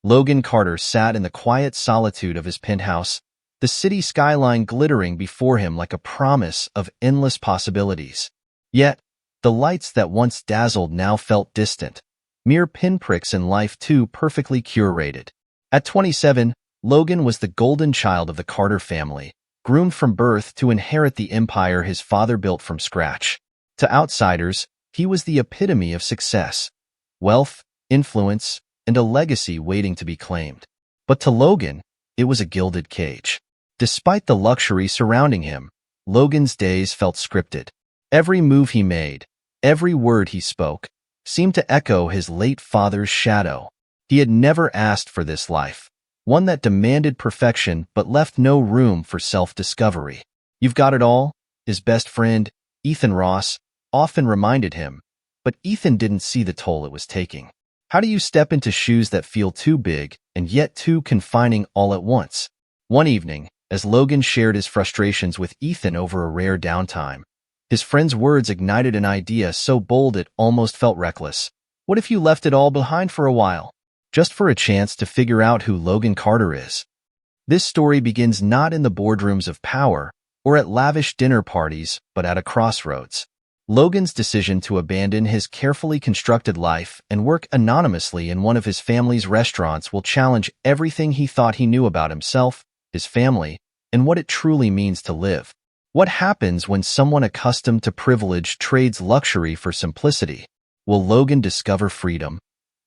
Logan Carter sat in the quiet solitude of his penthouse, the city skyline glittering before him like a promise of endless possibilities. Yet, the lights that once dazzled now felt distant, mere pinpricks in life too perfectly curated. At 27, Logan was the golden child of the Carter family, groomed from birth to inherit the empire his father built from scratch. To outsiders, he was the epitome of success, wealth, influence, and a legacy waiting to be claimed. But to Logan, it was a gilded cage. Despite the luxury surrounding him, Logan's days felt scripted. Every move he made, every word he spoke, seemed to echo his late father's shadow. He had never asked for this life, one that demanded perfection but left no room for self-discovery. "You've got it all," his best friend, Ethan Ross, often reminded him, but Ethan didn't see the toll it was taking. How do you step into shoes that feel too big and yet too confining all at once? One evening, as Logan shared his frustrations with Ethan over a rare downtime, his friend's words ignited an idea so bold it almost felt reckless. What if you left it all behind for a while, just for a chance to figure out who Logan Carter is? This story begins not in the boardrooms of power or at lavish dinner parties, but at a crossroads. Logan's decision to abandon his carefully constructed life and work anonymously in one of his family's restaurants will challenge everything he thought he knew about himself, his family, and what it truly means to live. What happens when someone accustomed to privilege trades luxury for simplicity? Will Logan discover freedom,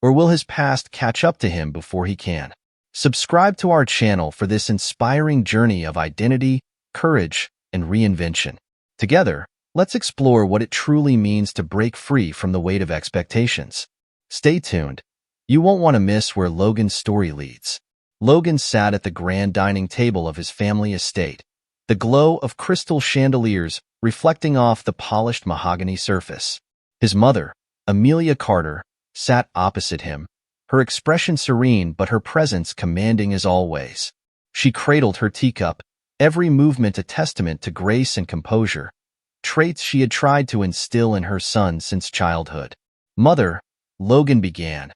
or will his past catch up to him before he can? Subscribe to our channel for this inspiring journey of identity, courage, and reinvention. Together, let's explore what it truly means to break free from the weight of expectations. Stay tuned. You won't want to miss where Logan's story leads. Logan sat at the grand dining table of his family estate, the glow of crystal chandeliers reflecting off the polished mahogany surface. His mother, Amelia Carter, sat opposite him, her expression serene but her presence commanding as always. She cradled her teacup, every movement a testament to grace and composure, traits she had tried to instill in her son since childhood. "Mother," Logan began,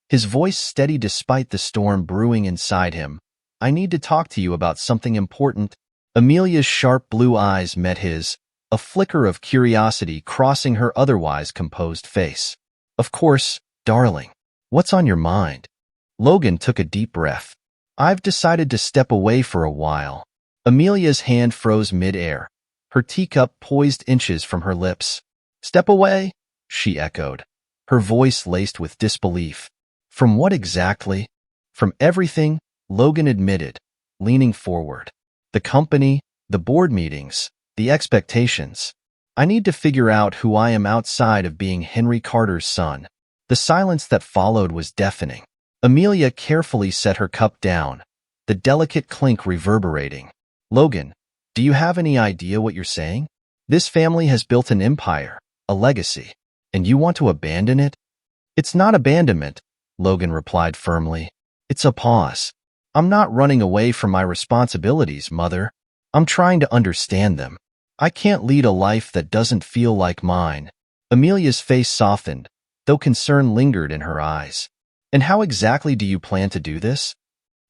his voice steady despite the storm brewing inside him, "I need to talk to you about something important." Amelia's sharp blue eyes met his, a flicker of curiosity crossing her otherwise composed face. "Of course, darling. What's on your mind?" Logan took a deep breath. "I've decided to step away for a while." Amelia's hand froze mid-air, her teacup poised inches from her lips. "Step away?" she echoed, her voice laced with disbelief. "From what exactly?" "From everything," Logan admitted, leaning forward. "The company, the board meetings, the expectations. I need to figure out who I am outside of being Henry Carter's son." The silence that followed was deafening. Amelia carefully set her cup down, the delicate clink reverberating. "Logan, do you have any idea what you're saying? This family has built an empire, a legacy, and you want to abandon it?" "It's not abandonment," Logan replied firmly. "It's a pause. I'm not running away from my responsibilities, Mother. I'm trying to understand them. I can't lead a life that doesn't feel like mine." Amelia's face softened, though concern lingered in her eyes. "And how exactly do you plan to do this?"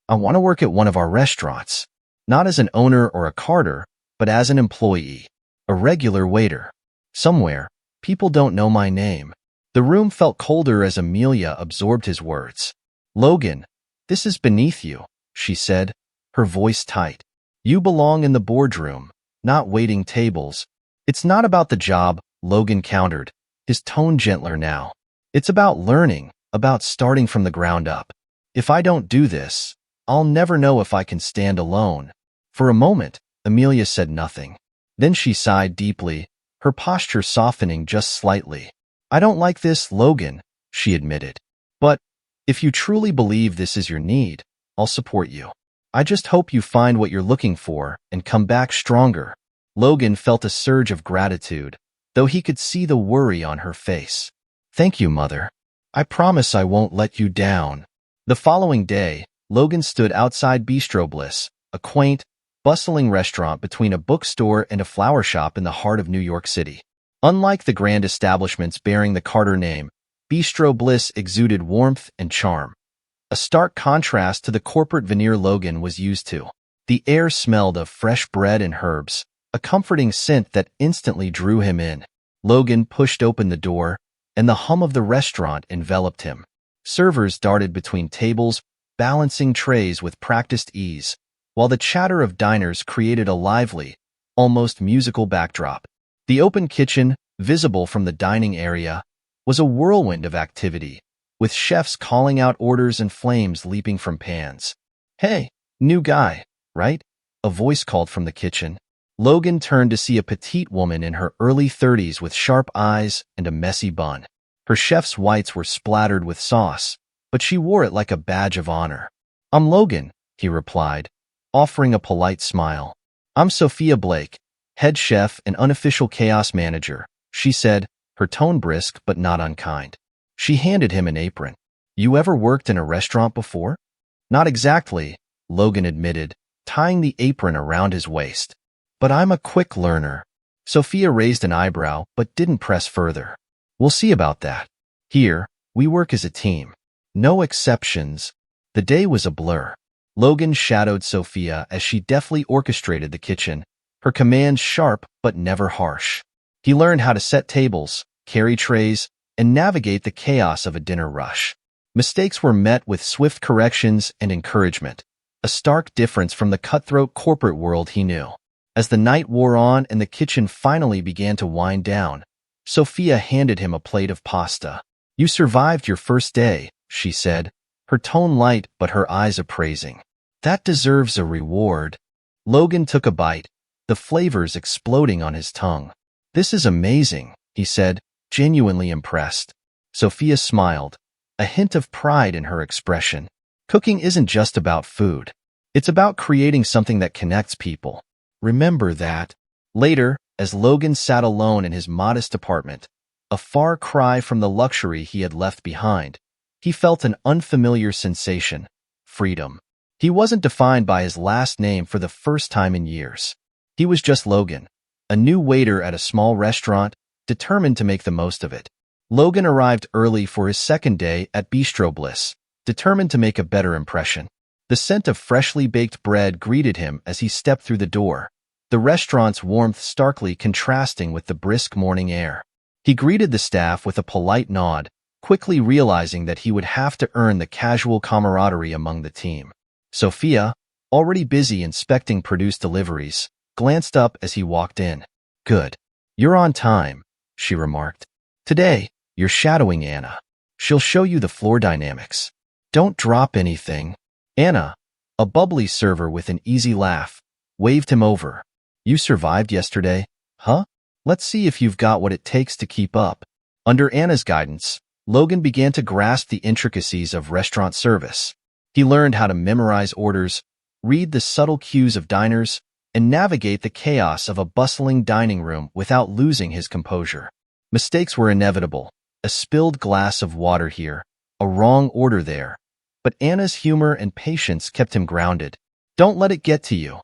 "I want to work at one of our restaurants. Not as an owner or a Carter, but as an employee. A regular waiter. Somewhere, people don't know my name." The room felt colder as Amelia absorbed his words. "Logan, this is beneath you," she said, her voice tight. "You belong in the boardroom, not waiting tables." "It's not about the job," Logan countered, his tone gentler now. "It's about learning, about starting from the ground up. If I don't do this, I'll never know if I can stand alone." For a moment, Amelia said nothing. Then she sighed deeply, her posture softening just slightly. "I don't like this, Logan," she admitted. "But if you truly believe this is your need, I'll support you. I just hope you find what you're looking for and come back stronger." Logan felt a surge of gratitude, though he could see the worry on her face. "Thank you, Mother. I promise I won't let you down." The following day, Logan stood outside Bistro Bliss, a quaint, bustling restaurant between a bookstore and a flower shop in the heart of New York City. Unlike the grand establishments bearing the Carter name, Bistro Bliss exuded warmth and charm. a stark contrast to the corporate veneer Logan was used to. The air smelled of fresh bread and herbs, a comforting scent that instantly drew him in. Logan pushed open the door, and the hum of the restaurant enveloped him. Servers darted between tables, balancing trays with practiced ease, while the chatter of diners created a lively, almost musical backdrop. The open kitchen, visible from the dining area, was a whirlwind of activity, with chefs calling out orders and flames leaping from pans. "Hey, new guy, right?" a voice called from the kitchen. Logan turned to see a petite woman in her early 30s with sharp eyes and a messy bun. Her chef's whites were splattered with sauce, but she wore it like a badge of honor. "I'm Logan," he replied, offering a polite smile. "I'm Sophia Blake, head chef and unofficial chaos manager," she said, her tone brisk but not unkind. She handed him an apron. "You ever worked in a restaurant before?" "Not exactly," Logan admitted, tying the apron around his waist. "But I'm a quick learner." Sophia raised an eyebrow but didn't press further. "We'll see about that. Here, we work as a team. No exceptions." The day was a blur. Logan shadowed Sophia as she deftly orchestrated the kitchen, her commands sharp but never harsh. He learned how to set tables, carry trays, and navigate the chaos of a dinner rush. Mistakes were met with swift corrections and encouragement, a stark difference from the cutthroat corporate world he knew. As the night wore on and the kitchen finally began to wind down, Sophia handed him a plate of pasta. "You survived your first day," she said, her tone light but her eyes appraising. "That deserves a reward." Logan took a bite, the flavors exploding on his tongue. "This is amazing," he said, genuinely impressed. Sophia smiled, a hint of pride in her expression. Cooking isn't just about food. It's about creating something that connects people. Remember that. Later, as Logan sat alone in his modest apartment, a far cry from the luxury he had left behind, he felt an unfamiliar sensation: freedom. He wasn't defined by his last name for the first time in years. He was just Logan, a new waiter at a small restaurant, determined to make the most of it. Logan arrived early for his second day at Bistro Bliss, determined to make a better impression. The scent of freshly baked bread greeted him as he stepped through the door, the restaurant's warmth starkly contrasting with the brisk morning air. He greeted the staff with a polite nod, quickly realizing that he would have to earn the casual camaraderie among the team. Sophia, already busy inspecting produce deliveries, glanced up as he walked in. "Good. You're on time," she remarked. "Today, you're shadowing Anna. She'll show you the floor dynamics. Don't drop anything." Anna, a bubbly server with an easy laugh, waved him over. "You survived yesterday, huh? Let's see if you've got what it takes to keep up." Under Anna's guidance, Logan began to grasp the intricacies of restaurant service. He learned how to memorize orders, read the subtle cues of diners, and navigate the chaos of a bustling dining room without losing his composure. Mistakes were inevitable: a spilled glass of water here, a wrong order there. But Anna's humor and patience kept him grounded. "Don't let it get to you,"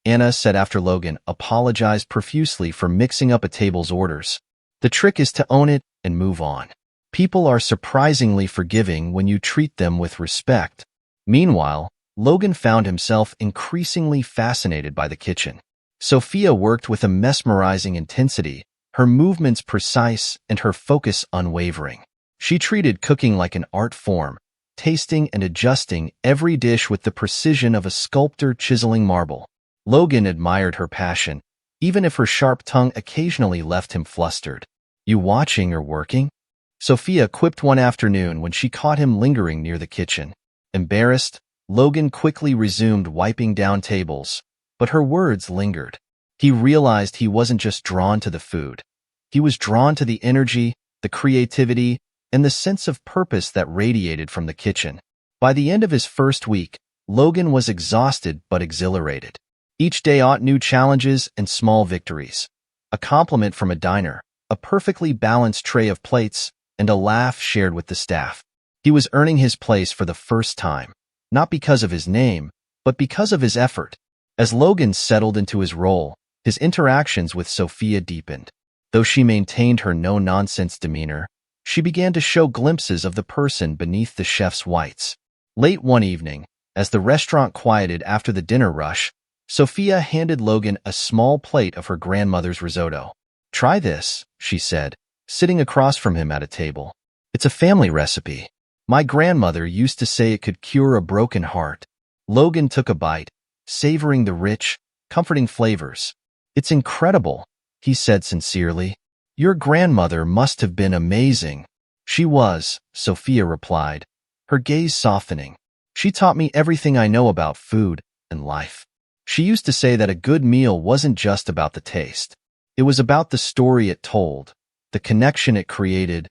Anna said after Logan apologized profusely for mixing up a table's orders. "The trick is to own it and move on. People are surprisingly forgiving when you treat them with respect." Meanwhile, Logan found himself increasingly fascinated by the kitchen. Sophia worked with a mesmerizing intensity, her movements precise and her focus unwavering. She treated cooking like an art form, tasting and adjusting every dish with the precision of a sculptor chiseling marble. Logan admired her passion, even if her sharp tongue occasionally left him flustered. "You watching or working?" Sophia quipped one afternoon when she caught him lingering near the kitchen. Embarrassed, Logan quickly resumed wiping down tables, but her words lingered. He realized he wasn't just drawn to the food. He was drawn to the energy, the creativity, and the sense of purpose that radiated from the kitchen. By the end of his first week, Logan was exhausted but exhilarated. Each day brought new challenges and small victories. A compliment from a diner, a perfectly balanced tray of plates, and a laugh shared with the staff. He was earning his place for the first time, not because of his name, but because of his effort. As Logan settled into his role, his interactions with Sophia deepened. Though she maintained her no-nonsense demeanor, she began to show glimpses of the person beneath the chef's whites. Late one evening, as the restaurant quieted after the dinner rush, Sophia handed Logan a small plate of her grandmother's risotto. "Try this," she said, sitting across from him at a table. "It's a family recipe. My grandmother used to say it could cure a broken heart." Logan took a bite, savoring the rich, comforting flavors. "It's incredible," he said sincerely. "Your grandmother must have been amazing." "She was," Sophia replied, her gaze softening. "She taught me everything I know about food and life. She used to say that a good meal wasn't just about the taste. It was about the story it told, the connection it created."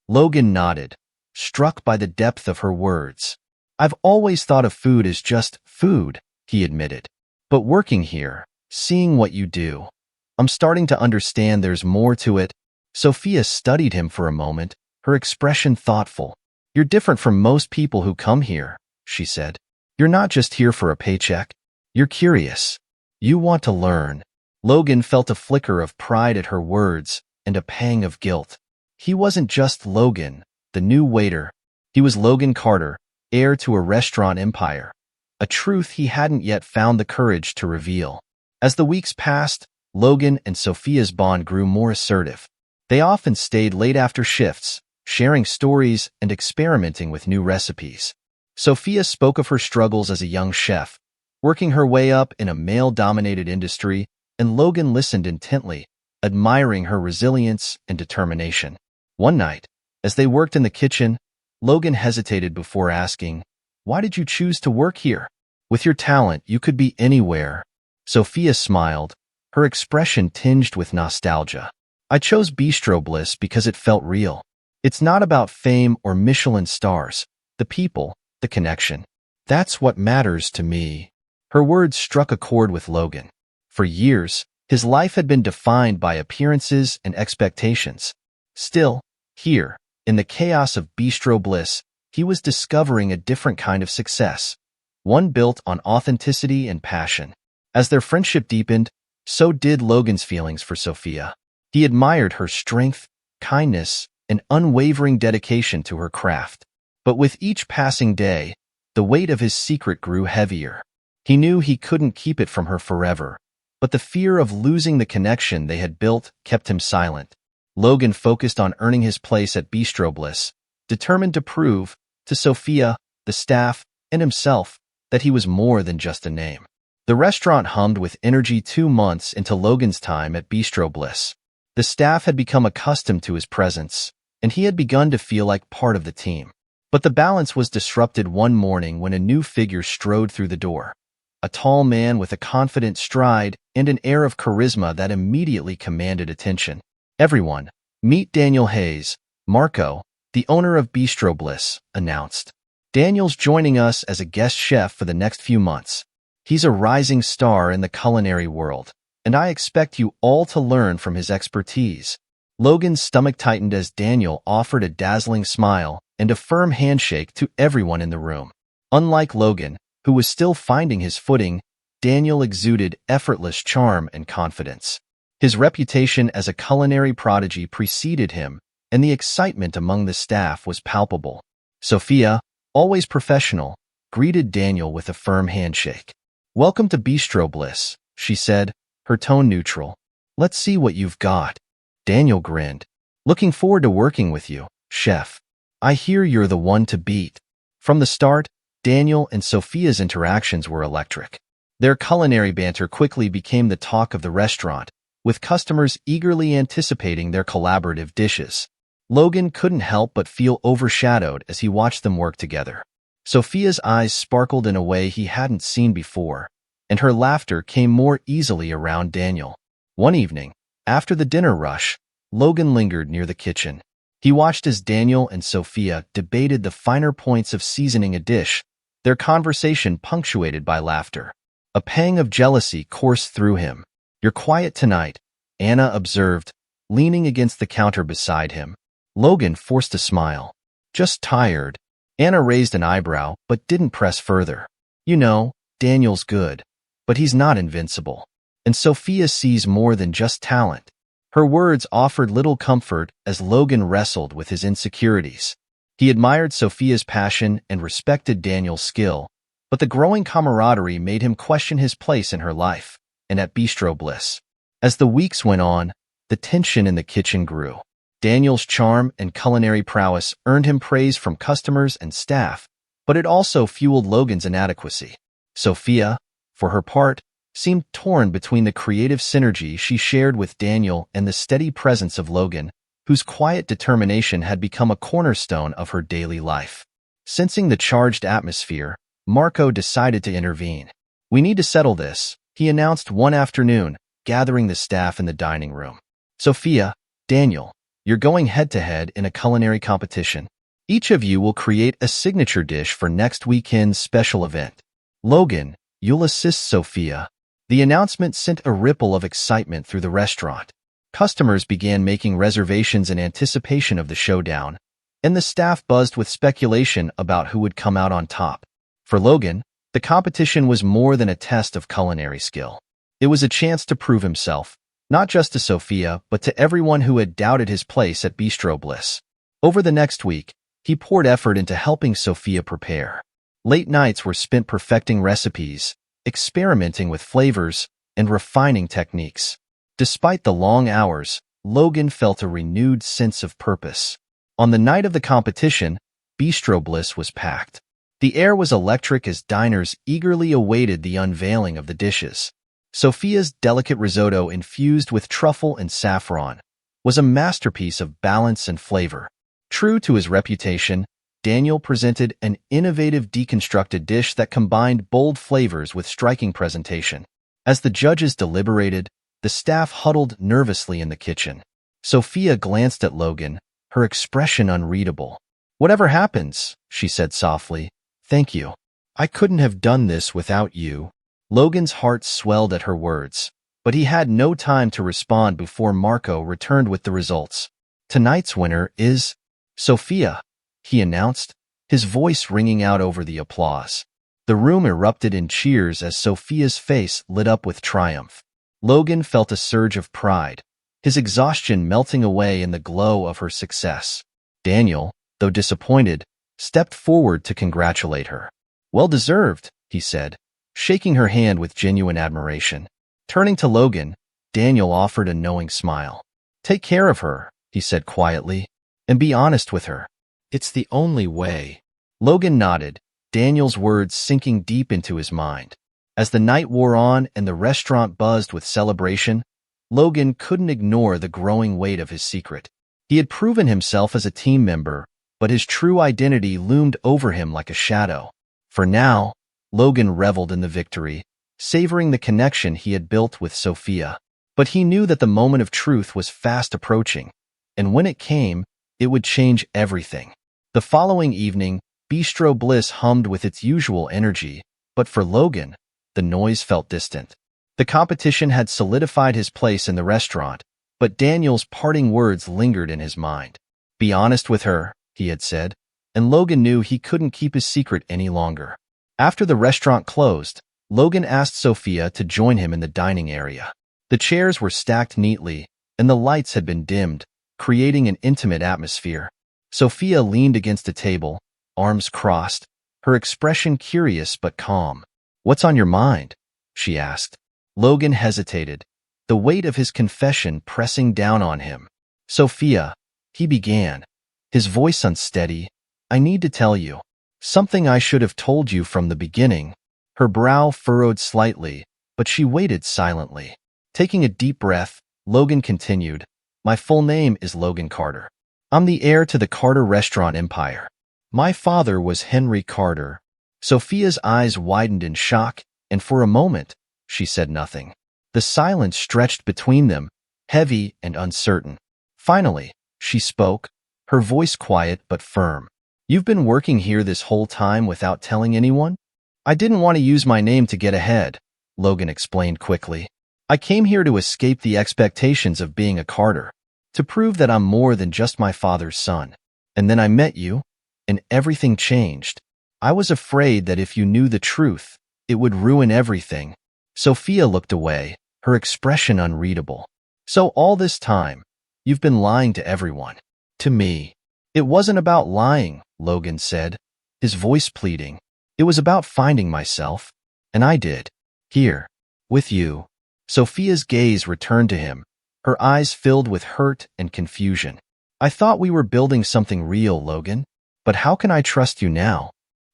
Logan nodded, struck by the depth of her words. "I've always thought of food as just food," he admitted. "But working here, seeing what you do, I'm starting to understand there's more to it." Sophia studied him for a moment, her expression thoughtful. "You're different from most people who come here," she said. "You're not just here for a paycheck. You're curious. You want to learn." Logan felt a flicker of pride at her words and a pang of guilt. He wasn't just Logan, the new waiter. He was Logan Carter, heir to a restaurant empire, a truth he hadn't yet found the courage to reveal. As the weeks passed, Logan and Sophia's bond grew more assertive. They often stayed late after shifts, sharing stories and experimenting with new recipes. Sophia spoke of her struggles as a young chef, working her way up in a male-dominated industry, and Logan listened intently, admiring her resilience and determination. One night, as they worked in the kitchen, Logan hesitated before asking, "Why did you choose to work here? With your talent, you could be anywhere." Sophia smiled, her expression tinged with nostalgia. "I chose Bistro Bliss because it felt real. It's not about fame or Michelin stars. The people, the connection. That's what matters to me." Her words struck a chord with Logan. For years, his life had been defined by appearances and expectations. Still, here, in the chaos of Bistro Bliss, he was discovering a different kind of success, one built on authenticity and passion. As their friendship deepened, so did Logan's feelings for Sophia. He admired her strength, kindness, and unwavering dedication to her craft. But with each passing day, the weight of his secret grew heavier. He knew he couldn't keep it from her forever, but the fear of losing the connection they had built kept him silent. Logan focused on earning his place at Bistro Bliss, determined to prove, to Sophia, the staff, and himself, that he was more than just a name. The restaurant hummed with energy 2 months into Logan's time at Bistro Bliss. The staff had become accustomed to his presence, and he had begun to feel like part of the team. But the balance was disrupted one morning when a new figure strode through the door. A tall man with a confident stride and an air of charisma that immediately commanded attention. "Everyone, meet Daniel Hayes, Marco, the owner of Bistro Bliss," announced. "Daniel's joining us as a guest chef for the next few months. He's a rising star in the culinary world, and I expect you all to learn from his expertise." Logan's stomach tightened as Daniel offered a dazzling smile and a firm handshake to everyone in the room. Unlike Logan, who was still finding his footing, Daniel exuded effortless charm and confidence. His reputation as a culinary prodigy preceded him, and the excitement among the staff was palpable. Sophia, always professional, greeted Daniel with a firm handshake. "Welcome to Bistro Bliss," she said, her tone neutral. "Let's see what you've got." Daniel grinned. "Looking forward to working with you, chef. I hear you're the one to beat." From the start, Daniel and Sophia's interactions were electric. Their culinary banter quickly became the talk of the restaurant, with customers eagerly anticipating their collaborative dishes. Logan couldn't help but feel overshadowed as he watched them work together. Sophia's eyes sparkled in a way he hadn't seen before, and her laughter came more easily around Daniel. One evening, after the dinner rush, Logan lingered near the kitchen. He watched as Daniel and Sophia debated the finer points of seasoning a dish, their conversation punctuated by laughter. A pang of jealousy coursed through him. "You're quiet tonight," Anna observed, leaning against the counter beside him. Logan forced a smile. "Just tired." Anna raised an eyebrow, but didn't press further. "You know, Daniel's good, but he's not invincible. And Sophia sees more than just talent." Her words offered little comfort as Logan wrestled with his insecurities. He admired Sophia's passion and respected Daniel's skill, but the growing camaraderie made him question his place in her life and at Bistro Bliss. As the weeks went on, the tension in the kitchen grew. Daniel's charm and culinary prowess earned him praise from customers and staff, but it also fueled Logan's inadequacy. Sophia, for her part, seemed torn between the creative synergy she shared with Daniel and the steady presence of Logan, whose quiet determination had become a cornerstone of her daily life. Sensing the charged atmosphere, Marco decided to intervene. "We need to settle this," he announced one afternoon, gathering the staff in the dining room. "Sophia, Daniel, you're going head-to-head in a culinary competition. Each of you will create a signature dish for next weekend's special event. Logan, you'll assist Sophia." The announcement sent a ripple of excitement through the restaurant. Customers began making reservations in anticipation of the showdown, and the staff buzzed with speculation about who would come out on top. For Logan, the competition was more than a test of culinary skill. It was a chance to prove himself, not just to Sophia, but to everyone who had doubted his place at Bistro Bliss. Over the next week, he poured effort into helping Sophia prepare. Late nights were spent perfecting recipes, experimenting with flavors, and refining techniques. Despite the long hours, Logan felt a renewed sense of purpose. On the night of the competition, Bistro Bliss was packed. The air was electric as diners eagerly awaited the unveiling of the dishes. Sophia's delicate risotto infused with truffle and saffron was a masterpiece of balance and flavor. True to his reputation, Daniel presented an innovative deconstructed dish that combined bold flavors with striking presentation. As the judges deliberated, the staff huddled nervously in the kitchen. Sophia glanced at Logan, her expression unreadable. "Whatever happens," she said softly, "thank you. I couldn't have done this without you." Logan's heart swelled at her words, but he had no time to respond before Marco returned with the results. "Tonight's winner is Sophia," he announced, his voice ringing out over the applause. The room erupted in cheers as Sophia's face lit up with triumph. Logan felt a surge of pride, his exhaustion melting away in the glow of her success. Daniel, though disappointed, stepped forward to congratulate her. "Well deserved," he said, shaking her hand with genuine admiration. Turning to Logan, Daniel offered a knowing smile. "Take care of her," he said quietly, "and be honest with her. It's the only way." Logan nodded, Daniel's words sinking deep into his mind. As the night wore on and the restaurant buzzed with celebration, Logan couldn't ignore the growing weight of his secret. He had proven himself as a team member, but his true identity loomed over him like a shadow. For now, Logan reveled in the victory, savoring the connection he had built with Sophia. But he knew that the moment of truth was fast approaching, and when it came, it would change everything. The following evening, Bistro Bliss hummed with its usual energy, but for Logan, the noise felt distant. The competition had solidified his place in the restaurant, but Daniel's parting words lingered in his mind. "Be honest with her," he had said, and Logan knew he couldn't keep his secret any longer. After the restaurant closed, Logan asked Sophia to join him in the dining area. The chairs were stacked neatly, and the lights had been dimmed, creating an intimate atmosphere. Sophia leaned against a table, arms crossed, her expression curious but calm. "What's on your mind?" she asked. Logan hesitated, the weight of his confession pressing down on him. "Sophia," he began, his voice unsteady, "I need to tell you something I should have told you from the beginning." Her brow furrowed slightly, but she waited silently. Taking a deep breath, Logan continued, "My full name is Logan Carter. I'm the heir to the Carter restaurant empire. My father was Henry Carter." Sophia's eyes widened in shock, and for a moment, she said nothing. The silence stretched between them, heavy and uncertain. Finally, she spoke, her voice quiet but firm. "You've been working here this whole time without telling anyone?" "I didn't want to use my name to get ahead," Logan explained quickly. "I came here to escape the expectations of being a Carter, to prove that I'm more than just my father's son. And then I met you, and everything changed. I was afraid that if you knew the truth, it would ruin everything." Sophia looked away, her expression unreadable. "So all this time, you've been lying to everyone." "To me." "It wasn't about lying," Logan said, his voice pleading. It was about finding myself, and I did. Here, with you. Sophia's gaze returned to him, her eyes filled with hurt and confusion. I thought we were building something real, Logan, but how can I trust you now?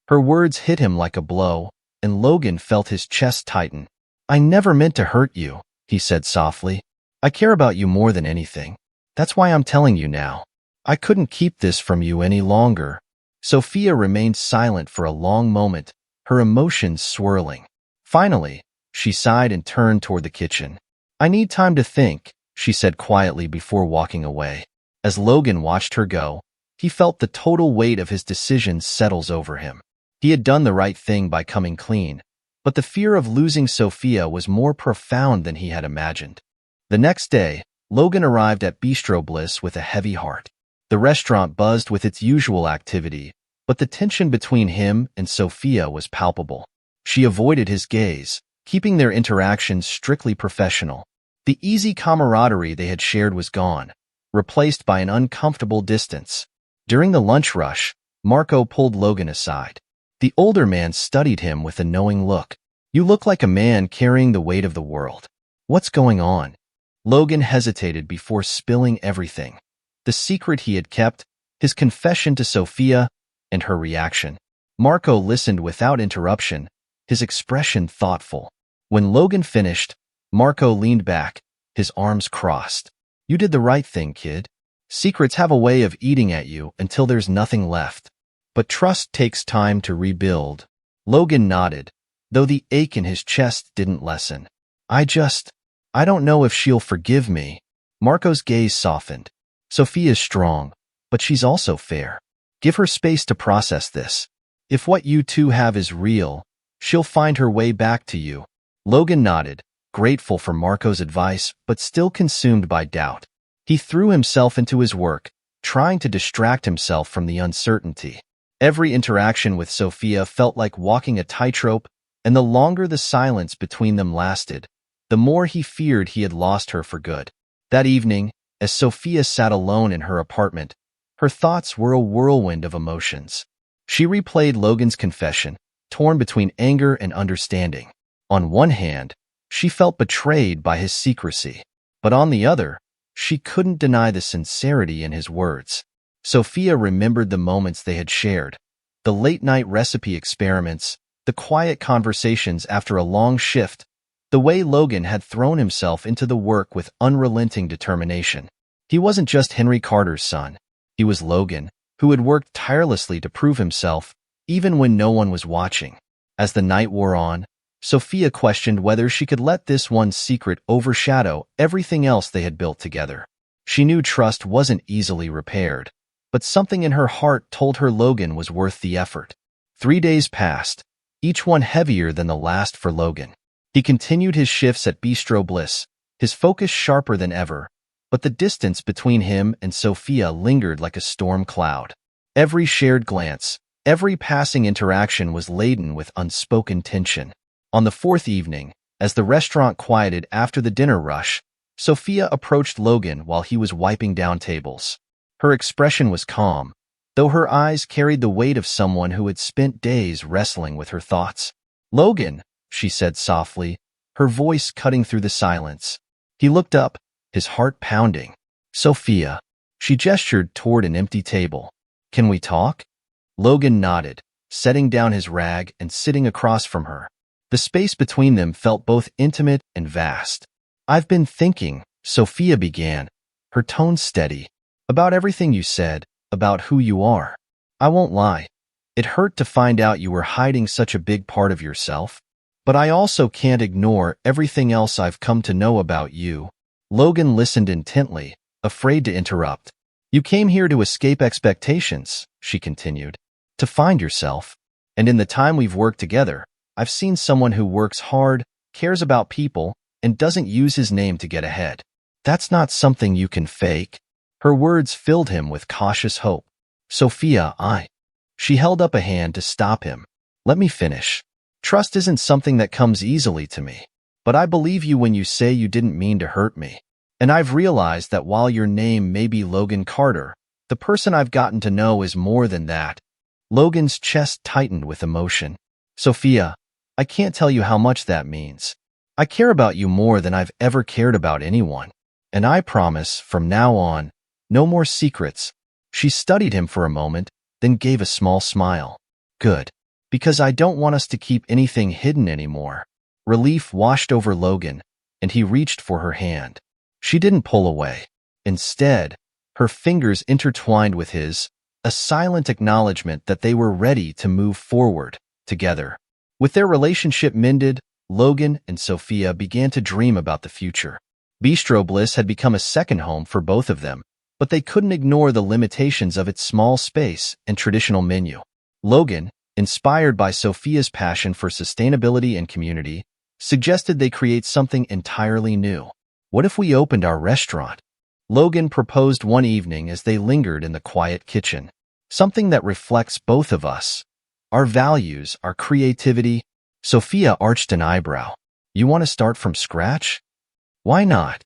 Her words hit him like a blow, and Logan felt his chest tighten. I never meant to hurt you, he said softly. I care about you more than anything. That's why I'm telling you now. I couldn't keep this from you any longer. Sophia remained silent for a long moment, her emotions swirling. Finally, she sighed and turned toward the kitchen. I need time to think, she said quietly before walking away. As Logan watched her go, he felt the total weight of his decisions settles over him. He had done the right thing by coming clean, but the fear of losing Sophia was more profound than he had imagined. The next day, Logan arrived at Bistro Bliss with a heavy heart. The restaurant buzzed with its usual activity, but the tension between him and Sophia was palpable. She avoided his gaze, keeping their interactions strictly professional. The easy camaraderie they had shared was gone, replaced by an uncomfortable distance. During the lunch rush, Marco pulled Logan aside. The older man studied him with a knowing look. You look like a man carrying the weight of the world. What's going on? Logan hesitated before spilling everything. The secret he had kept, his confession to Sophia, and her reaction. Marco listened without interruption, his expression thoughtful. When Logan finished, Marco leaned back, his arms crossed. You did the right thing, kid. Secrets have a way of eating at you until there's nothing left. But trust takes time to rebuild. Logan nodded, though the ache in his chest didn't lessen. I don't know if she'll forgive me. Marco's gaze softened. Sophia's strong, but she's also fair. Give her space to process this. If what you two have is real, she'll find her way back to you. Logan nodded, grateful for Marco's advice, but still consumed by doubt. He threw himself into his work, trying to distract himself from the uncertainty. Every interaction with Sophia felt like walking a tightrope, and the longer the silence between them lasted, the more he feared he had lost her for good. That evening, as Sophia sat alone in her apartment, her thoughts were a whirlwind of emotions. She replayed Logan's confession, torn between anger and understanding. On one hand, she felt betrayed by his secrecy, but on the other, she couldn't deny the sincerity in his words. Sophia remembered the moments they had shared, the late-night recipe experiments, the quiet conversations after a long shift, the way Logan had thrown himself into the work with unrelenting determination. He wasn't just Henry Carter's son. He was Logan, who had worked tirelessly to prove himself, even when no one was watching. As the night wore on, Sophia questioned whether she could let this one secret overshadow everything else they had built together. She knew trust wasn't easily repaired, but something in her heart told her Logan was worth the effort. 3 days passed, each one heavier than the last for Logan. He continued his shifts at Bistro Bliss, his focus sharper than ever, but the distance between him and Sophia lingered like a storm cloud. Every shared glance, every passing interaction was laden with unspoken tension. On the 4th evening, as the restaurant quieted after the dinner rush, Sophia approached Logan while he was wiping down tables. Her expression was calm, though her eyes carried the weight of someone who had spent days wrestling with her thoughts. Logan, she said softly, her voice cutting through the silence. He looked up, his heart pounding. Sophia. She gestured toward an empty table. Can we talk? Logan nodded, setting down his rag and sitting across from her. The space between them felt both intimate and vast. I've been thinking, Sophia began, her tone steady, about everything you said, about who you are. I won't lie. It hurt to find out you were hiding such a big part of yourself. But I also can't ignore everything else I've come to know about you. Logan listened intently, afraid to interrupt. You came here to escape expectations, she continued, to find yourself. And in the time we've worked together, I've seen someone who works hard, cares about people, and doesn't use his name to get ahead. That's not something you can fake. Her words filled him with cautious hope. Sophia, She held up a hand to stop him. Let me finish. Trust isn't something that comes easily to me. But I believe you when you say you didn't mean to hurt me. And I've realized that while your name may be Logan Carter, the person I've gotten to know is more than that, Logan's chest tightened with emotion. Sophia, I can't tell you how much that means. I care about you more than I've ever cared about anyone. And I promise, from now on, no more secrets. She studied him for a moment, then gave a small smile. Good. Because I don't want us to keep anything hidden anymore. Relief washed over Logan, and he reached for her hand. She didn't pull away. Instead, her fingers intertwined with his, a silent acknowledgement that they were ready to move forward together. With their relationship mended, Logan and Sophia began to dream about the future. Bistro Bliss had become a second home for both of them, but they couldn't ignore the limitations of its small space and traditional menu. Logan, inspired by Sophia's passion for sustainability and community, suggested they create something entirely new. What if we opened our restaurant? Logan proposed one evening as they lingered in the quiet kitchen. Something that reflects both of us. Our values, our creativity. Sophia arched an eyebrow. You want to start from scratch? Why not?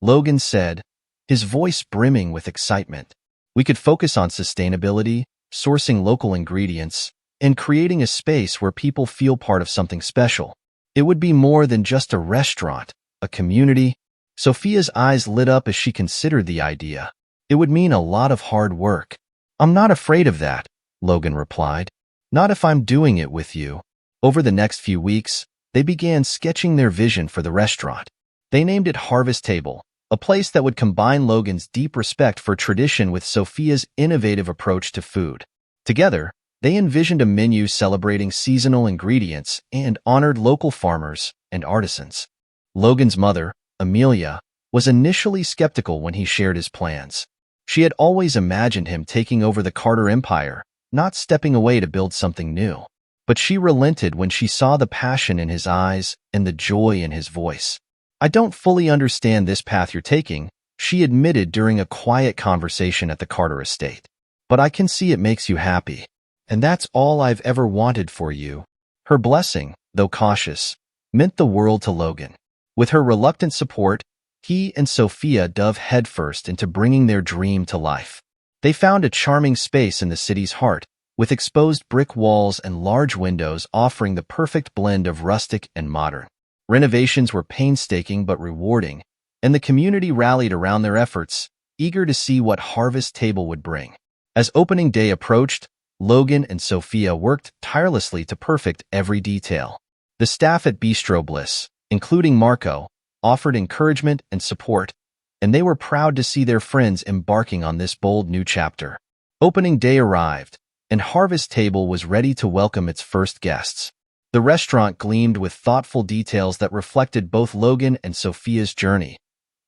Logan said, his voice brimming with excitement. We could focus on sustainability, sourcing local ingredients, and creating a space where people feel part of something special. It would be more than just a restaurant, a community. Sophia's eyes lit up as she considered the idea. It would mean a lot of hard work. I'm not afraid of that, Logan replied. Not if I'm doing it with you. Over the next few weeks, they began sketching their vision for the restaurant. They named it Harvest Table, a place that would combine Logan's deep respect for tradition with Sophia's innovative approach to food. Together, they envisioned a menu celebrating seasonal ingredients and honored local farmers and artisans. Logan's mother, Amelia, was initially skeptical when he shared his plans. She had always imagined him taking over the Carter empire, not stepping away to build something new. But she relented when she saw the passion in his eyes and the joy in his voice. I don't fully understand this path you're taking, she admitted during a quiet conversation at the Carter estate. But I can see it makes you happy. And that's all I've ever wanted for you. Her blessing, though cautious, meant the world to Logan. With her reluctant support, he and Sophia dove headfirst into bringing their dream to life. They found a charming space in the city's heart, with exposed brick walls and large windows offering the perfect blend of rustic and modern. Renovations were painstaking but rewarding, and the community rallied around their efforts, eager to see what Harvest Table would bring. As opening day approached, Logan and Sophia worked tirelessly to perfect every detail. The staff at Bistro Bliss, including Marco, offered encouragement and support, and they were proud to see their friends embarking on this bold new chapter. Opening day arrived, and Harvest Table was ready to welcome its first guests. The restaurant gleamed with thoughtful details that reflected both Logan and Sophia's journey.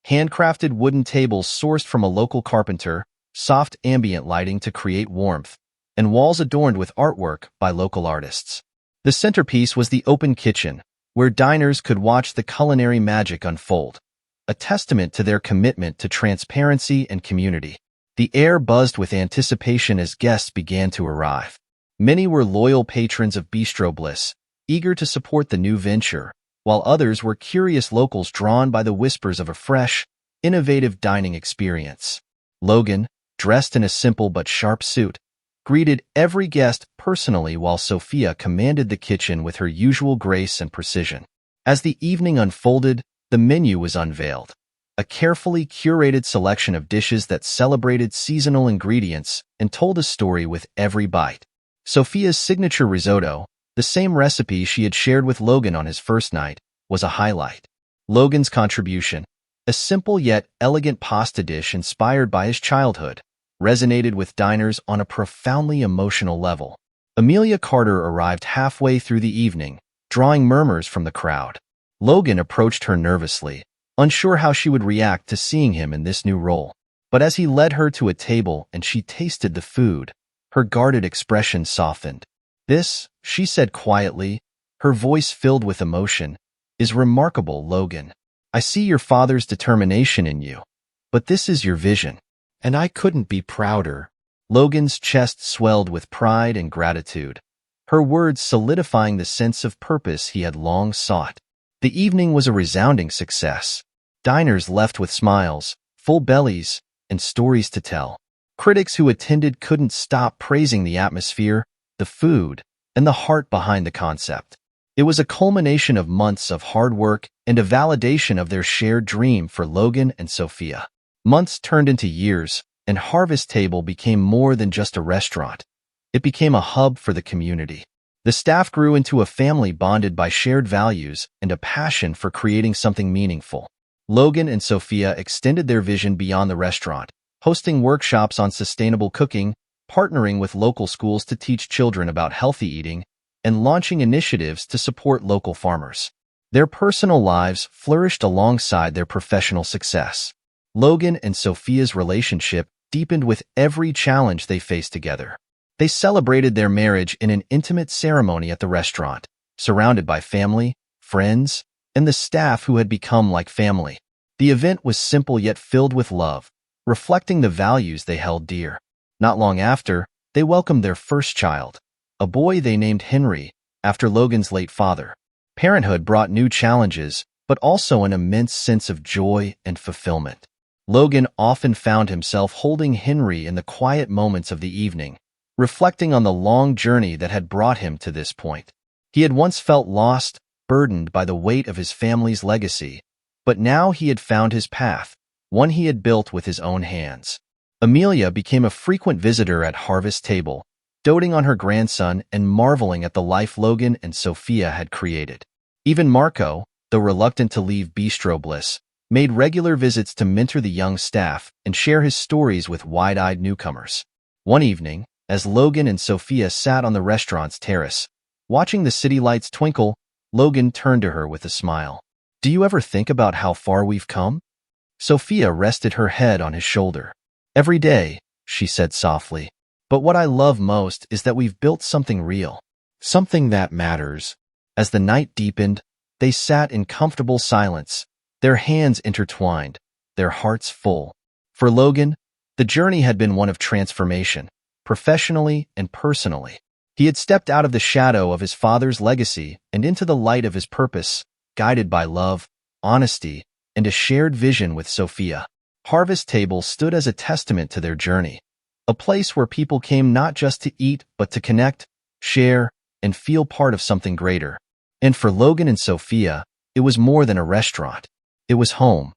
Handcrafted wooden tables sourced from a local carpenter, soft ambient lighting to create warmth, and walls adorned with artwork by local artists. The centerpiece was the open kitchen, where diners could watch the culinary magic unfold, a testament to their commitment to transparency and community. The air buzzed with anticipation as guests began to arrive. Many were loyal patrons of Bistro Bliss, eager to support the new venture, while others were curious locals drawn by the whispers of a fresh, innovative dining experience. Logan, dressed in a simple but sharp suit, greeted every guest personally while Sophia commanded the kitchen with her usual grace and precision. As the evening unfolded, the menu was unveiled, a carefully curated selection of dishes that celebrated seasonal ingredients and told a story with every bite. Sophia's signature risotto, the same recipe she had shared with Logan on his first night, was a highlight. Logan's contribution, a simple yet elegant pasta dish inspired by his childhood, resonated with diners on a profoundly emotional level. Amelia Carter arrived halfway through the evening, drawing murmurs from the crowd. Logan approached her nervously, unsure how she would react to seeing him in this new role. But as he led her to a table and she tasted the food, her guarded expression softened. "This," she said quietly, her voice filled with emotion, "is remarkable, Logan. I see your father's determination in you. But this is your vision. And I couldn't be prouder." Logan's chest swelled with pride and gratitude, her words solidifying the sense of purpose he had long sought. The evening was a resounding success. Diners left with smiles, full bellies, and stories to tell. Critics who attended couldn't stop praising the atmosphere, the food, and the heart behind the concept. It was a culmination of months of hard work and a validation of their shared dream for Logan and Sophia. Months turned into years, and Harvest Table became more than just a restaurant. It became a hub for the community. The staff grew into a family bonded by shared values and a passion for creating something meaningful. Logan and Sophia extended their vision beyond the restaurant, hosting workshops on sustainable cooking, partnering with local schools to teach children about healthy eating, and launching initiatives to support local farmers. Their personal lives flourished alongside their professional success. Logan and Sophia's relationship deepened with every challenge they faced together. They celebrated their marriage in an intimate ceremony at the restaurant, surrounded by family, friends, and the staff who had become like family. The event was simple yet filled with love, reflecting the values they held dear. Not long after, they welcomed their first child, a boy they named Henry, after Logan's late father. Parenthood brought new challenges, but also an immense sense of joy and fulfillment. Logan often found himself holding Henry in the quiet moments of the evening, reflecting on the long journey that had brought him to this point. He had once felt lost, burdened by the weight of his family's legacy, but now he had found his path, one he had built with his own hands. Amelia became a frequent visitor at Harvest Table, doting on her grandson and marveling at the life Logan and Sophia had created. Even Marco, though reluctant to leave Bistro Bliss, made regular visits to mentor the young staff and share his stories with wide-eyed newcomers. One evening, as Logan and Sophia sat on the restaurant's terrace, watching the city lights twinkle, Logan turned to her with a smile. "Do you ever think about how far we've come?" Sophia rested her head on his shoulder. "Every day," she said softly. "But what I love most is that we've built something real, something that matters." As the night deepened, they sat in comfortable silence, their hands intertwined, their hearts full. For Logan, the journey had been one of transformation, professionally and personally. He had stepped out of the shadow of his father's legacy and into the light of his purpose, guided by love, honesty, and a shared vision with Sophia. Harvest Table stood as a testament to their journey, a place where people came not just to eat but to connect, share, and feel part of something greater. And for Logan and Sophia, it was more than a restaurant. It was home.